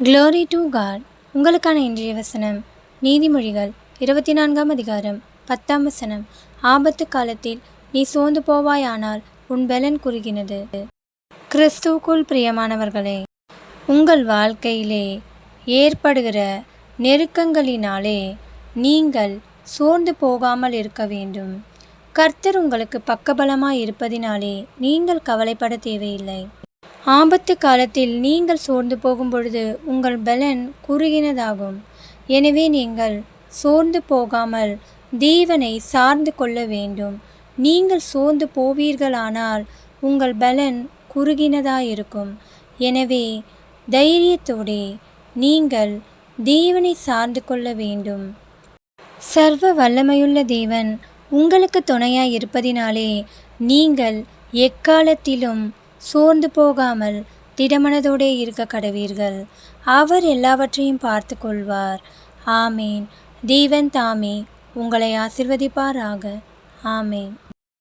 Glory to God. உங்களுக்கான இன்றைய வசனம் நீதிமொழிகள் 24ஆம் அதிகாரம் 10ஆம் வசனம். ஆபத்து காலத்தில் நீ சோர்ந்து போவாயானால் உன் பலன் குறுகினது. கிறிஸ்துவுக்குள் பிரியமானவர்களே, உங்கள் வாழ்க்கையிலே ஏற்படுகிற நெருக்கங்களினாலே நீங்கள் சோர்ந்து போகாமல் இருக்க வேண்டும். கர்த்தர் உங்களுக்கு பக்கபலமாய் இருப்பதினாலே நீங்கள் கவலைப்பட தேவையில்லை. ஆபத்து காலத்தில் நீங்கள் சோர்ந்து போகும் பொழுது உங்கள் பலன் குறுகினதாகும். எனவே நீங்கள் சோர்ந்து போகாமல் தேவனை சார்ந்து கொள்ள வேண்டும். நீங்கள் சோர்ந்து போவீர்களானால் உங்கள் பலன் குறுகினதாயிருக்கும். எனவே தைரியத்தோடே நீங்கள் தேவனை சார்ந்து கொள்ள வேண்டும். சர்வ வல்லமையுள்ள தேவன் உங்களுக்கு துணையாய் இருப்பதினாலே நீங்கள் எக்காலத்திலும் சோர்ந்து போகாமல் திடமனதோடே இருக்க கடவீர்கள். அவர் எல்லாவற்றையும் பார்த்து கொள்வார். ஆமேன். தேவன் தாமே உங்களை ஆசீர்வதிப்பாராக. ஆமேன்.